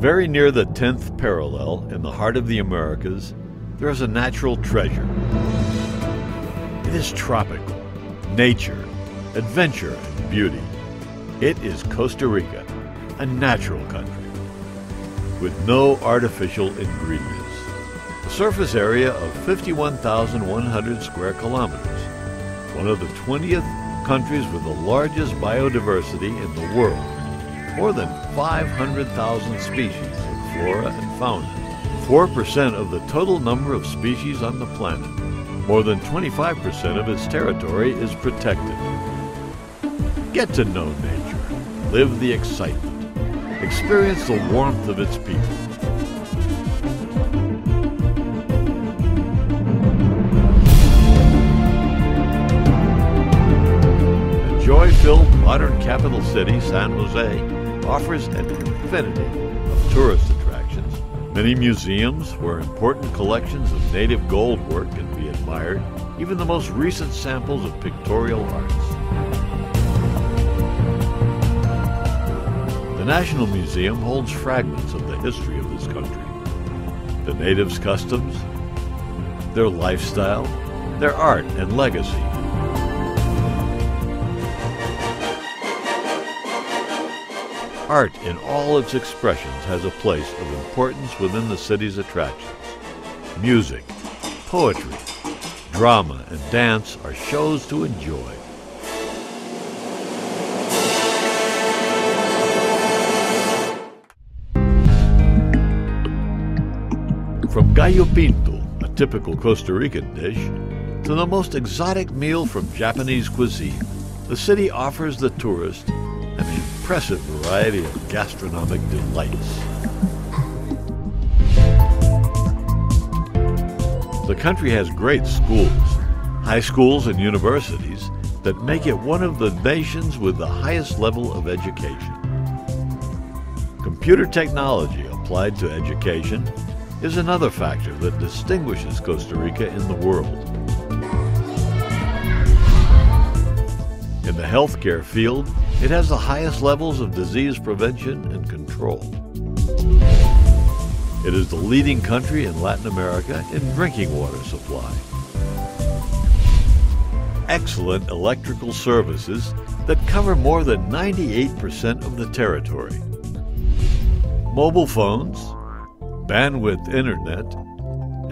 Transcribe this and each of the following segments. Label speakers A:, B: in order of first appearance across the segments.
A: Very near the 10th parallel, in the heart of the Americas, there is a natural treasure. It is tropical, nature, adventure, and beauty. It is Costa Rica, a natural country, with no artificial ingredients. A surface area of 51,100 square kilometers, one of the 20th countries with the largest biodiversity in the world. More than 500,000 species of flora and fauna. 4% of the total number of species on the planet. More than 25% of its territory is protected. Get to know nature. Live the excitement. Experience the warmth of its people. The joy-filled modern capital city, San Jose, offers an infinity of tourist attractions, many museums where important collections of native gold work can be admired, even the most recent samples of pictorial arts. The National Museum holds fragments of the history of this country, the natives' customs, their lifestyle, their art and legacy. Art in all its expressions has a place of importance within the city's attractions. Music, poetry, drama, and dance are shows to enjoy. From gallo pinto, a typical Costa Rican dish, to the most exotic meal from Japanese cuisine, the city offers the tourist an impressive variety of gastronomic delights. The country has great schools, high schools and universities that make it one of the nations with the highest level of education. Computer technology applied to education is another factor that distinguishes Costa Rica in the world. In the healthcare field, it has the highest levels of disease prevention and control. It is the leading country in Latin America in drinking water supply. Excellent electrical services that cover more than 98% of the territory. Mobile phones, bandwidth internet,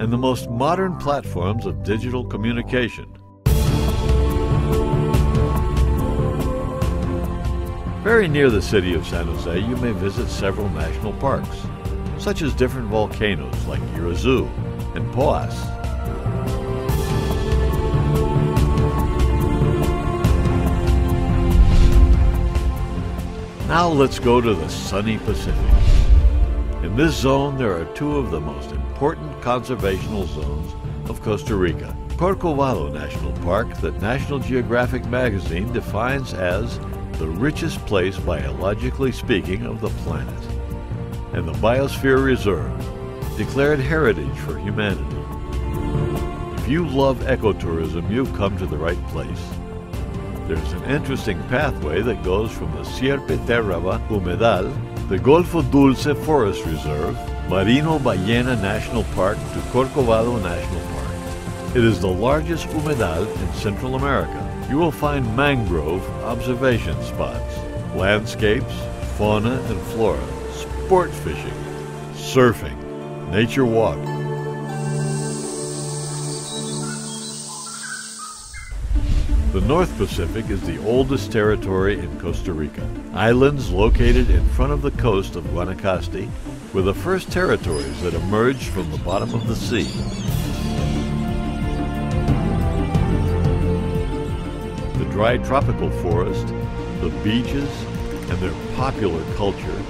A: and the most modern platforms of digital communication. Very near the city of San Jose, you may visit several national parks, such as different volcanoes like Irazu and Poas. Now let's go to the sunny Pacific. In this zone, there are two of the most important conservational zones of Costa Rica. Corcovado National Park, that National Geographic magazine defines as the richest place, biologically speaking, of the planet, and the Biosphere Reserve, declared heritage for humanity. If you love ecotourism, you've come to the right place. There's an interesting pathway that goes from the Sierpe Terraba Humedal, the Golfo Dulce Forest Reserve, Marino Ballena National Park to Corcovado National Park. It is the largest humedal in Central America. You will find mangrove observation spots, landscapes, fauna and flora, sport fishing, surfing, nature walk. The North Pacific is the oldest territory in Costa Rica. Islands located in front of the coast of Guanacaste were the first territories that emerged from the bottom of the sea. The dry tropical forest, the beaches, and their popular culture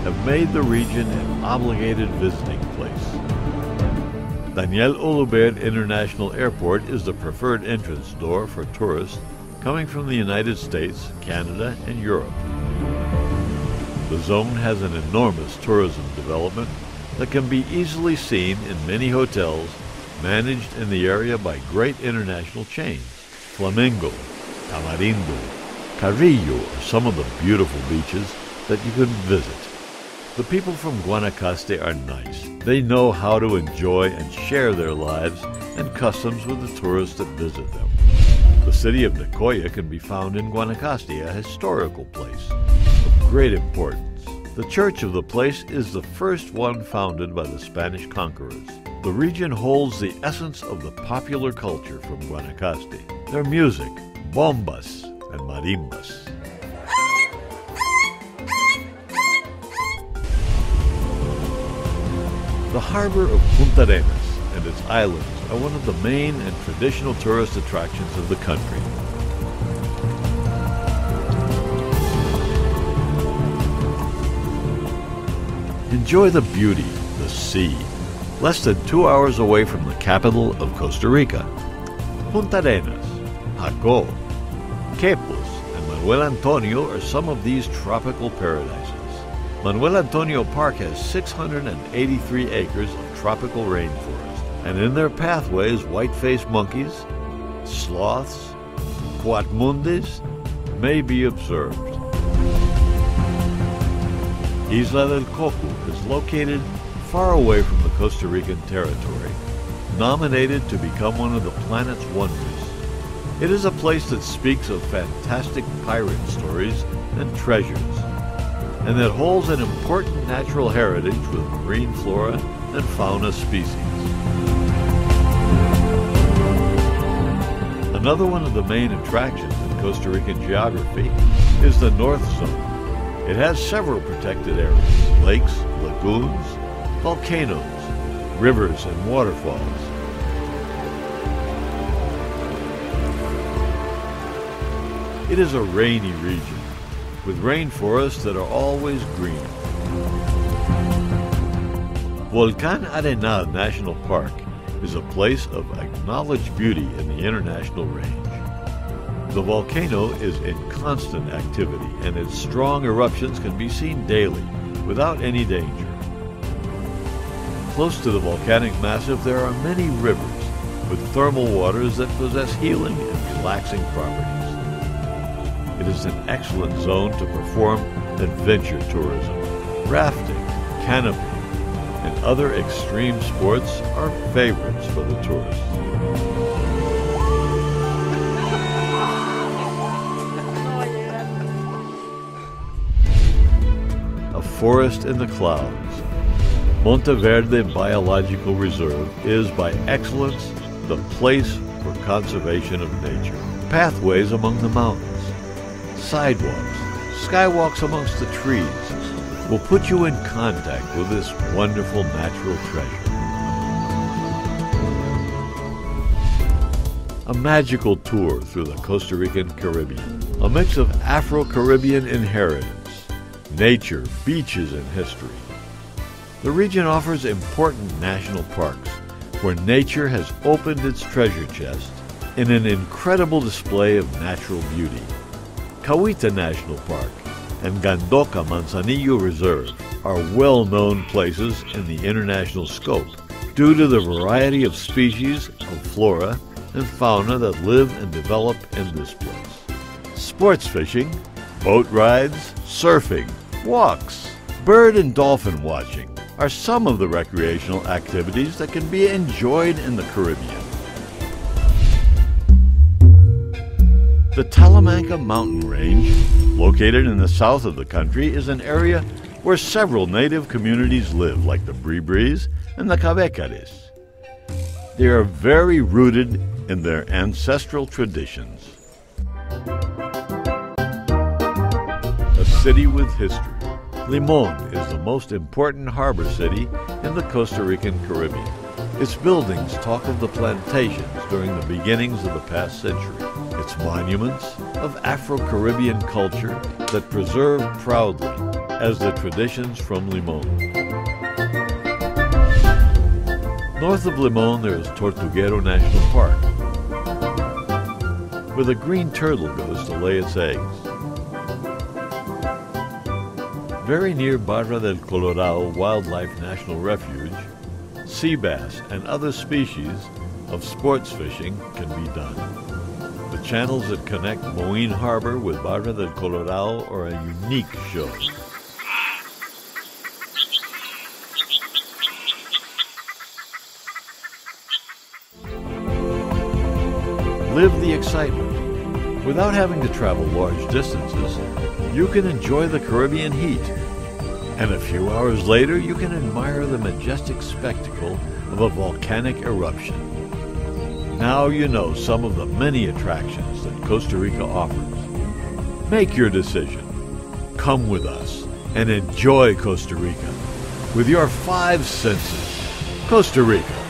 A: have made the region an obligated visiting place. Daniel Olubert International Airport is the preferred entrance door for tourists coming from the United States, Canada, and Europe. The zone has an enormous tourism development that can be easily seen in many hotels managed in the area by great international chains. Flamingo, Tamarindo, Carrillo are some of the beautiful beaches that you can visit. The people from Guanacaste are nice. They know how to enjoy and share their lives and customs with the tourists that visit them. The city of Nicoya can be found in Guanacaste, a historical place of great importance. The church of the place is the first one founded by the Spanish conquerors. The region holds the essence of the popular culture from Guanacaste. Their music, bombas and marimbas. The harbor of Punta Arenas and its islands are one of the main and traditional tourist attractions of the country. Enjoy the beauty, the sea, less than 2 hours away from the capital of Costa Rica. Punta Arenas, Jaco, Quepos, and Manuel Antonio are some of these tropical paradises. Manuel Antonio Park has 683 acres of tropical rainforest, and in their pathways white-faced monkeys, sloths, cuatmundis may be observed. Isla del Coco is located far away from the Costa Rican territory, nominated to become one of the planet's wonders. It is a place that speaks of fantastic pirate stories and treasures, and that holds an important natural heritage with marine flora and fauna species. Another one of the main attractions in Costa Rican geography is the North Zone. It has several protected areas: lakes, lagoons, volcanoes, rivers, and waterfalls. It is a rainy region, with rainforests that are always green. Volcán Arenal National Park is a place of acknowledged beauty in the international range. The volcano is in constant activity, and its strong eruptions can be seen daily without any danger. Close to the volcanic massif there are many rivers with thermal waters that possess healing and relaxing properties. It is an excellent zone to perform adventure tourism. Rafting, canopy, and other extreme sports are favorites for the tourists. A forest in the clouds. Monteverde Biological Reserve is, by excellence, the place for conservation of nature. Pathways among the mountains, sidewalks, skywalks amongst the trees will put you in contact with this wonderful natural treasure. A magical tour through the Costa Rican Caribbean, a mix of Afro-Caribbean inheritance, nature, beaches, and history. The region offers important national parks where nature has opened its treasure chest in an incredible display of natural beauty. Cahuita National Park and Gandoca Manzanillo Reserve are well-known places in the international scope due to the variety of species of flora and fauna that live and develop in this place. Sports fishing, boat rides, surfing, walks, bird and dolphin watching are some of the recreational activities that can be enjoyed in the Caribbean. The Talamanca mountain range, located in the south of the country, is an area where several native communities live, like the Bribris and the Cabecares. They are very rooted in their ancestral traditions. A city with history. Limón is the most important harbor city in the Costa Rican Caribbean. Its buildings talk of the plantations during the beginnings of the past century. Its monuments of Afro-Caribbean culture that preserve proudly as the traditions from Limón. North of Limón there is Tortuguero National Park, where the green turtle goes to lay its eggs. Very near Barra del Colorado Wildlife National Refuge, sea bass and other species of sports fishing can be done. The channels that connect Moín Harbor with Barra del Colorado are a unique show. live the excitement. Without having to travel large distances, you can enjoy the Caribbean heat. And a few hours later, you can admire the majestic spectacle of a volcanic eruption. Now you know some of the many attractions that Costa Rica offers. Make your decision. Come with us and enjoy Costa Rica with your 5 senses. Costa Rica.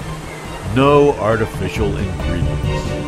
A: No artificial ingredients.